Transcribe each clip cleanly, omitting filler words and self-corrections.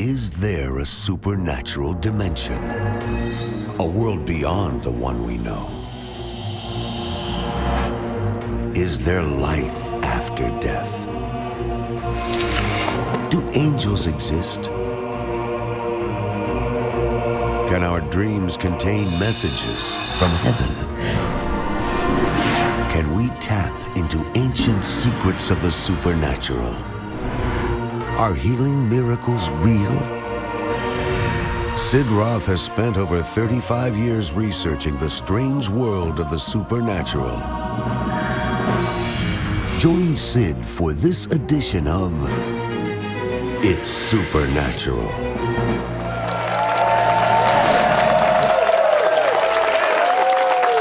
Is there a supernatural dimension? A world beyond the one we know? Is there life after death? Do angels exist? Can our dreams contain messages from heaven? Can we tap into ancient secrets of the supernatural? Are healing miracles real? Sid Roth has spent over 35 years researching the strange world of the supernatural. Join Sid for this edition of It's Supernatural.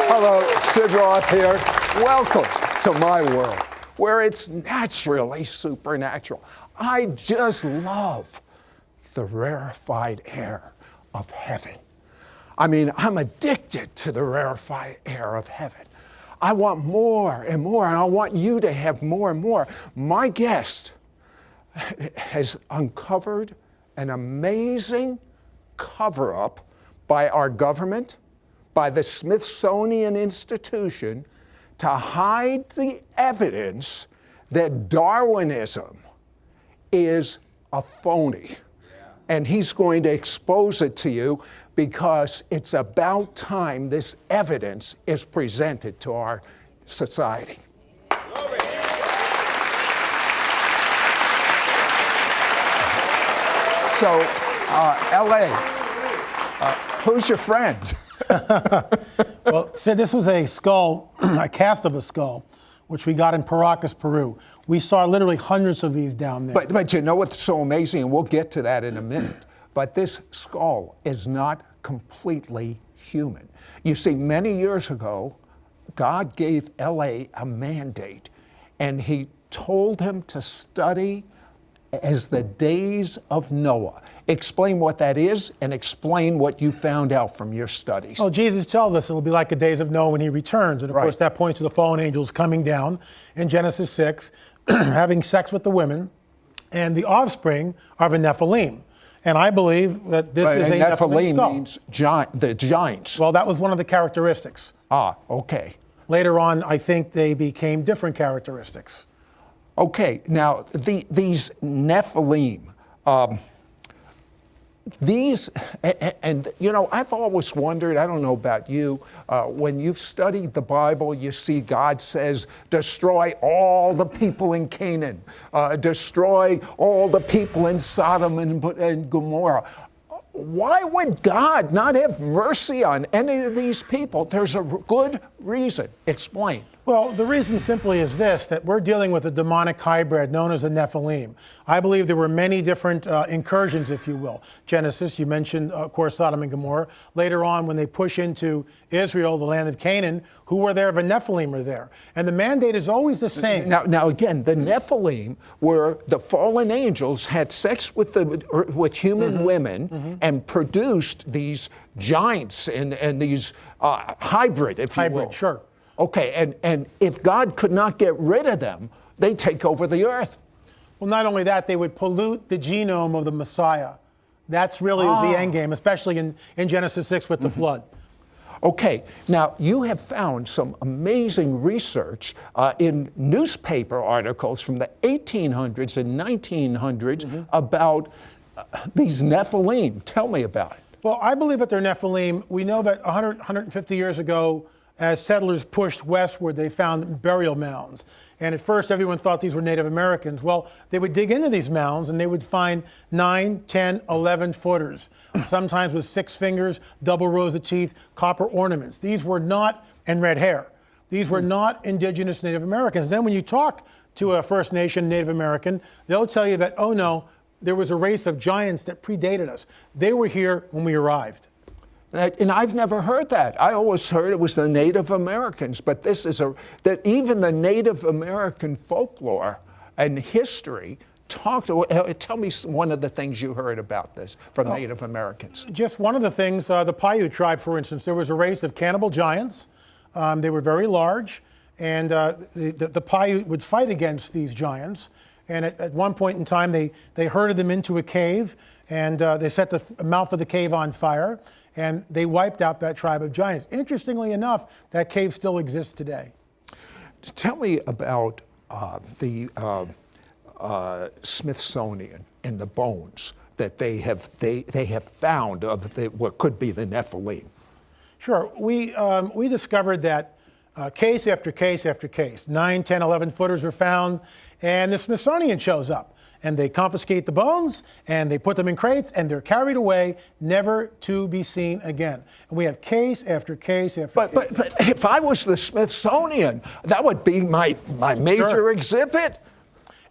Hello, Sid Roth here. Welcome to my world, where it's naturally supernatural. I just love the rarefied air of heaven. I mean, I'm addicted to the rarefied air of heaven. I want more and more, and I want you to have more and more. My guest has uncovered an amazing cover-up by our government, by the Smithsonian Institution, to hide the evidence that Darwinism is a phony. And he's going to expose it to you because it's about time this evidence is presented to our society. So, LA, who's your friend? Well, Sid, this was a skull, a cast of a skull, which we got in Paracas, Peru. We saw literally hundreds of these down there. But you know what's so amazing, and we'll get to that in a minute, but this skull is not completely human. You see, many years ago, God gave LA a mandate, and he told him to study as the days of Noah. Explain what that is and explain what you found out from your studies. Well, Jesus tells us it'll be like the days of Noah when he returns. And of course, that points to the fallen angels coming down in Genesis 6, having sex with the women, and the offspring are the Nephilim. And I believe that this is a Nephilim skull. Means the giants. Well, that was one of the characteristics. Ah, okay. Later on, I think they became different characteristics. Okay, now these Nephilim, and you know, I've always wondered, I don't know about you, when you've studied the Bible, you see God says, destroy all the people in Canaan, destroy all the people in Sodom and Gomorrah. Why would God not have mercy on any of these people? There's a good reason. Explain. Well, the reason simply is this, that we're dealing with a demonic hybrid known as a Nephilim. I believe there were many different incursions, if you will. Genesis, you mentioned, of course, Sodom and Gomorrah. Later on, when they push into Israel, the land of Canaan, who were there? The Nephilim are there. And the mandate is always the same. Now again, the Nephilim were the fallen angels had sex with human women and produced these giants and these hybrid, if you will. Hybrid, sure. Okay, and if God could not get rid of them, they take over the earth. Well, not only that, they would pollute the genome of the Messiah. That's really is the end game, especially in Genesis 6 with the flood. Okay, now you have found some amazing research in newspaper articles from the 1800s and 1900s about these Nephilim. Tell me about it. Well, I believe that they're Nephilim. We know that 150 years ago, as settlers pushed westward, they found burial mounds. And at first, everyone thought these were Native Americans. Well, they would dig into these mounds and they would find 9, 10, 11 footers, sometimes with 6 fingers, double rows of teeth, copper ornaments. These were not, and red hair. These were not indigenous Native Americans. Then when you talk to a First Nation Native American, they'll tell you that, oh no, there was a race of giants that predated us. They were here when we arrived. And I've never heard that. I always heard it was the Native Americans, but this is that even the Native American folklore and history tell me one of the things you heard about this from Native Americans. Just one of the things, the Paiute tribe, for instance, there was a race of cannibal giants. They were very large, and the Paiute would fight against these giants. And at one point in time, they herded them into a cave, and they set the mouth of the cave on fire, and they wiped out that tribe of giants. Interestingly enough, that cave still exists today. Tell me about the Smithsonian and the bones that they have found of what could be the Nephilim. Sure. We discovered that case after case after case, 9, 10, 11 footers were found, and the Smithsonian shows up. And they confiscate the bones, and they put them in crates, and they're carried away, never to be seen again. And we have case after case after case. But if I was the Smithsonian, that would be my major Sure. exhibit.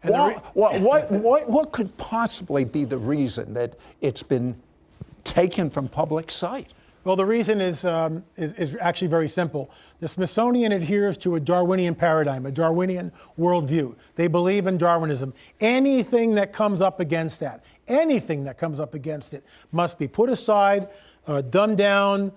And What could possibly be the reason that it's been taken from public sight? Well, the reason is actually very simple. The Smithsonian adheres to a Darwinian paradigm, a Darwinian worldview. They believe in Darwinism. Anything that comes up against that, anything that comes up against it, must be put aside, dumbed down,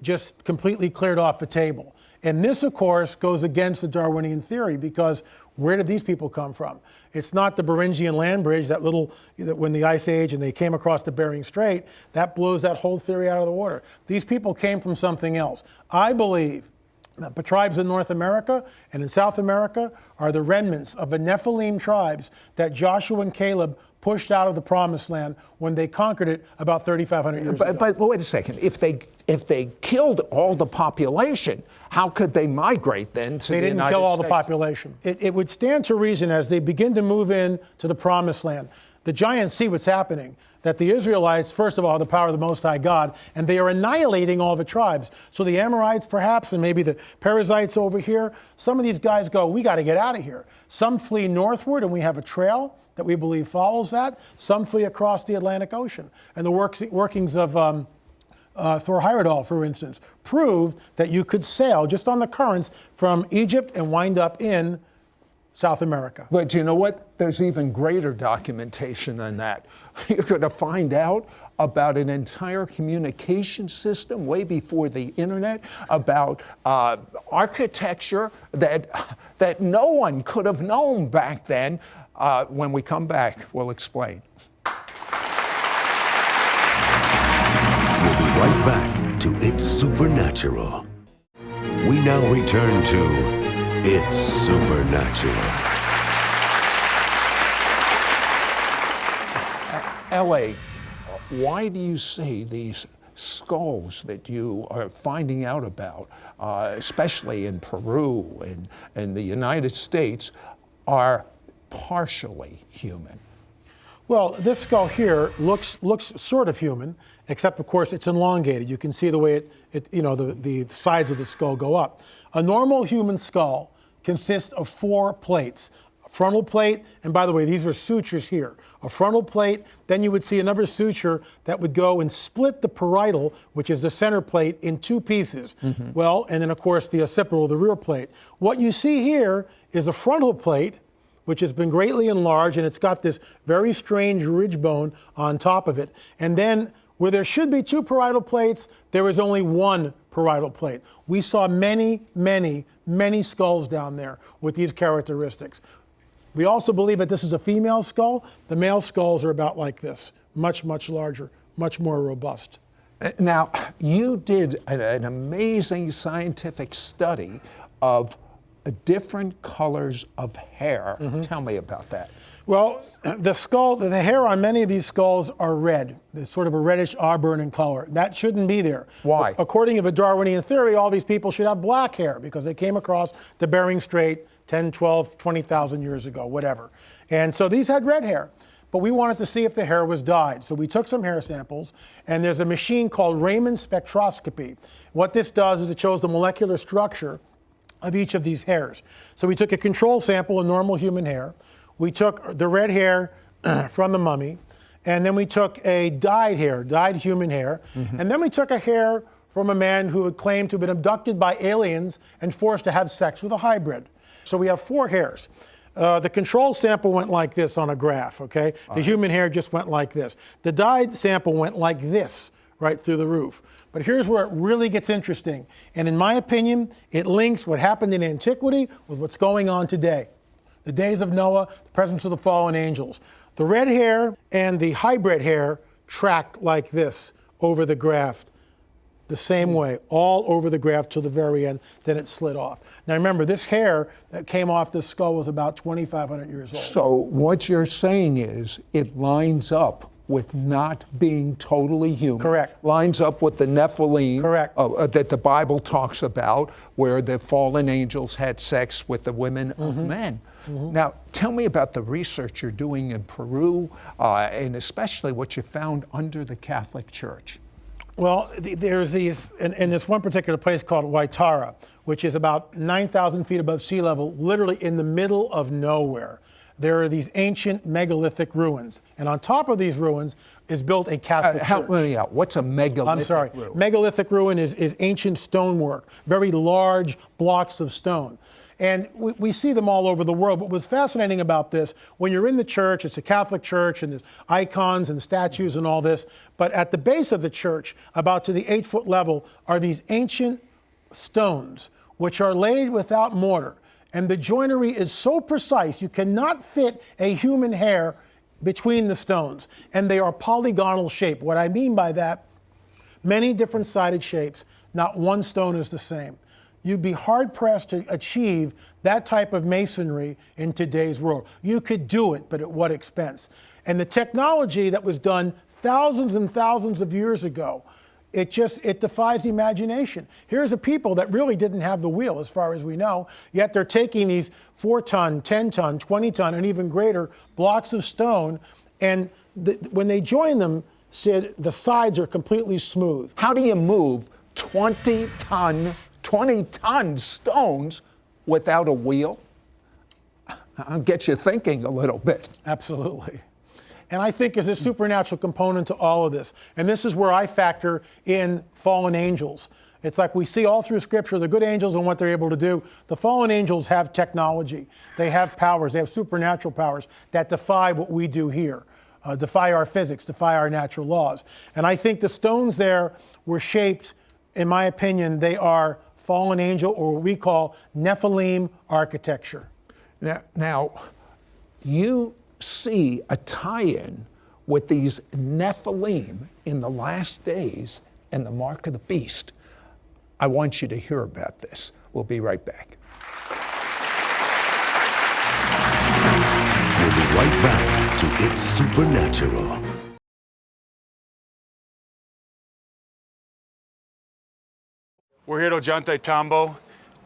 just completely cleared off the table. And this, of course, goes against the Darwinian theory, because where did these people come from? It's not the Beringian land bridge, that when the Ice Age and they came across the Bering Strait, that blows that whole theory out of the water. These people came from something else. I believe that the tribes in North America and in South America are the remnants of the Nephilim tribes that Joshua and Caleb pushed out of the Promised Land when they conquered it about 3,500 years ago. But wait a second. If they killed all the population, how could they migrate then to the United States? They didn't kill all the population. It would stand to reason, as they begin to move in to the Promised Land, the giants see what's happening, that the Israelites, first of all, have the power of the Most High God, and they are annihilating all the tribes. So the Amorites, perhaps, and maybe the Perizzites over here, some of these guys go, we got to get out of here. Some flee northward, and we have a trail that we believe follows that. Some flee across the Atlantic Ocean. And the workings of Thor Heyerdahl, for instance, proved that you could sail just on the currents from Egypt and wind up in South America. But you know what? There's even greater documentation than that. You're going to find out about an entire communication system way before the internet, about architecture that no one could have known back then. When we come back, we'll explain. We'll be right back to It's Supernatural. We now return to It's Supernatural. L.A., why do you say these skulls that you are finding out about, especially in Peru and the United States, are partially human? Well, this skull here looks sort of human, except of course it's elongated. You can see the way the sides of the skull go up. A normal human skull consists of 4 plates. A frontal plate, and by the way, these are sutures here. A frontal plate, then you would see another suture that would go and split the parietal, which is the center plate, in 2 pieces. Mm-hmm. Well, and then of course the occipital, the rear plate. What you see here is a frontal plate, which has been greatly enlarged, and it's got this very strange ridge bone on top of it. And then, where there should be 2 parietal plates, there is only 1 parietal plate. We saw many, many, many skulls down there with these characteristics. We also believe that this is a female skull. The male skulls are about like this, much, much larger, much more robust. Now, you did an amazing scientific study of different colors of hair. Mm-hmm. Tell me about that. Well, the hair on many of these skulls are red. They're sort of a reddish auburn in color. That shouldn't be there. Why? According to the Darwinian theory, all these people should have black hair because they came across the Bering Strait 10, 12, 20,000 years ago, whatever. And so these had red hair. But we wanted to see if the hair was dyed. So we took some hair samples, and there's a machine called Raman spectroscopy. What this does is it shows the molecular structure of each of these hairs. So we took a control sample of normal human hair. We took the red hair from the mummy, and then we took a dyed human hair, mm-hmm. and then we took a hair from a man who had claimed to have been abducted by aliens and forced to have sex with a hybrid. So we have 4 hairs. The control sample went like this on a graph, okay? The human hair just went like this. The dyed sample went like this, right through the roof. But here's where it really gets interesting. And in my opinion, it links what happened in antiquity with what's going on today. The days of Noah, the presence of the fallen angels. The red hair and the hybrid hair tracked like this over the graft, the same way, all over the graft to the very end, then it slid off. Now remember, this hair that came off this skull was about 2,500 years old. So what you're saying is it lines up with not being totally human. Correct. Lines up with the Nephilim. Correct. That the Bible talks about, where the fallen angels had sex with the women of men. Now, tell me about the research you're doing in Peru, and especially what you found under the Catholic Church. Well, there's these, in this one particular place called Waitara, which is about 9,000 feet above sea level, literally in the middle of nowhere. There are these ancient megalithic ruins. And on top of these ruins is built a Catholic church. Help me out. What's a megalithic ruin? Megalithic ruin is ancient stonework, very large blocks of stone. And we see them all over the world. But what's fascinating about this, when you're in the church, it's a Catholic church, and there's icons and statues and all this. But at the base of the church, about to the 8-foot level, are these ancient stones, which are laid without mortar. And the joinery is so precise, you cannot fit a human hair between the stones. And they are polygonal shape. What I mean by that, many different sided shapes, not one stone is the same. You'd be hard-pressed to achieve that type of masonry in today's world. You could do it, but at what expense? And the technology that was done thousands and thousands of years ago, it defies the imagination. Here's a people that really didn't have the wheel, as far as we know, yet they're taking these 4-ton, 10-ton, 20-ton, and even greater blocks of stone, and when they join them, Sid, the sides are completely smooth. How do you move 20-ton stones without a wheel? I'll get you thinking a little bit. Absolutely. And I think there's a supernatural component to all of this. And this is where I factor in fallen angels. It's like we see all through Scripture the good angels and what they're able to do. The fallen angels have technology. They have powers. They have supernatural powers that defy what we do here, defy our physics, defy our natural laws. And I think the stones there were shaped, in my opinion, they are fallen angel, or what we call Nephilim architecture. Now, you see a tie-in with these Nephilim in the last days and the mark of the beast. I want you to hear about this. We'll be right back. We'll be right back to It's Supernatural. We're here at Ollantaytambo.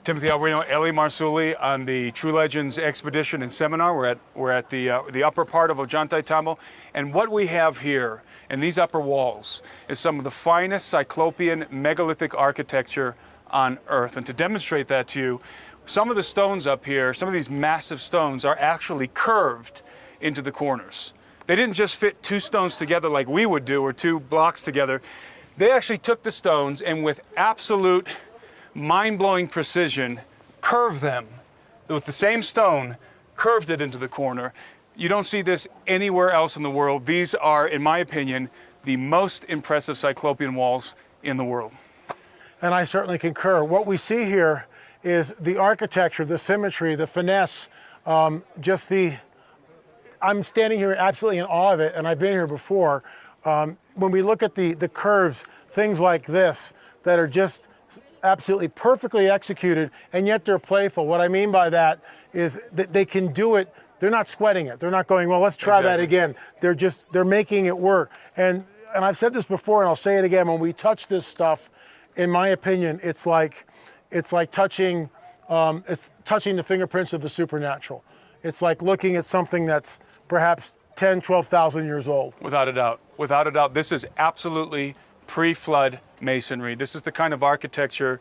Timothy Alvarino, Eli Marzulli on the True Legends expedition and seminar. We're at the upper part of Ollantaytambo, and what we have here in these upper walls is some of the finest Cyclopean megalithic architecture on Earth. And to demonstrate that to you, some of the stones up here, some of these massive stones, are actually curved into the corners. They didn't just fit two stones together like we would do, or two blocks together. They actually took the stones and with absolute mind-blowing precision curved them with the same stone, curved it into the corner. You don't see this anywhere else in the world. These are, in my opinion, the most impressive Cyclopean walls in the world. And I certainly concur. What we see here is the architecture, the symmetry, the finesse, I'm standing here absolutely in awe of it, and I've been here before. When we look at the curves, things like this that are just absolutely perfectly executed, and yet they're playful. What I mean by that is that they can do it. They're not sweating it. They're not going, well, let's try that again. They're making it work. And I've said this before, and I'll say it again. When we touch this stuff, in my opinion, it's like touching the fingerprints of the supernatural. It's like looking at something that's perhaps 10, 12,000 years old. Without a doubt. Without a doubt. This is absolutely pre-flood masonry. This is the kind of architecture,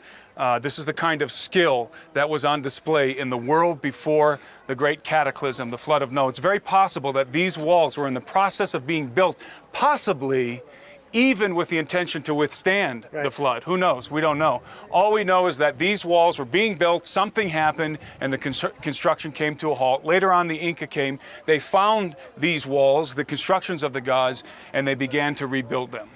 this is the kind of skill that was on display in the world before the great cataclysm, the flood of Noah. It's very possible that these walls were in the process of being built, possibly even with the intention to withstand the flood. Who knows? We don't know. All we know is that these walls were being built, something happened, and the construction came to a halt. Later on, the Inca came. They found these walls, the constructions of the gods, and they began to rebuild them.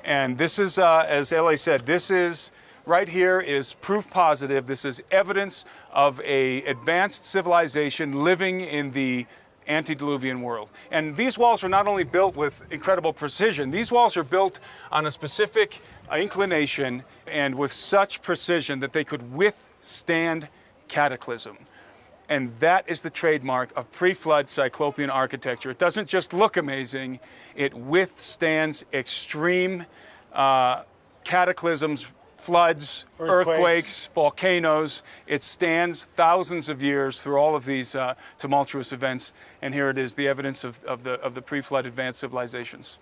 And this is, as Eli said, this is right here is proof positive. This is evidence of a advanced civilization living in the antediluvian world. And these walls are not only built with incredible precision, these walls are built on a specific inclination and with such precision that they could withstand cataclysm. And that is the trademark of pre-flood Cyclopean architecture. It doesn't just look amazing, it withstands extreme cataclysms, floods, earthquakes, volcanoes. It stands thousands of years through all of these tumultuous events. And here it is, the evidence of the pre-flood advanced civilizations.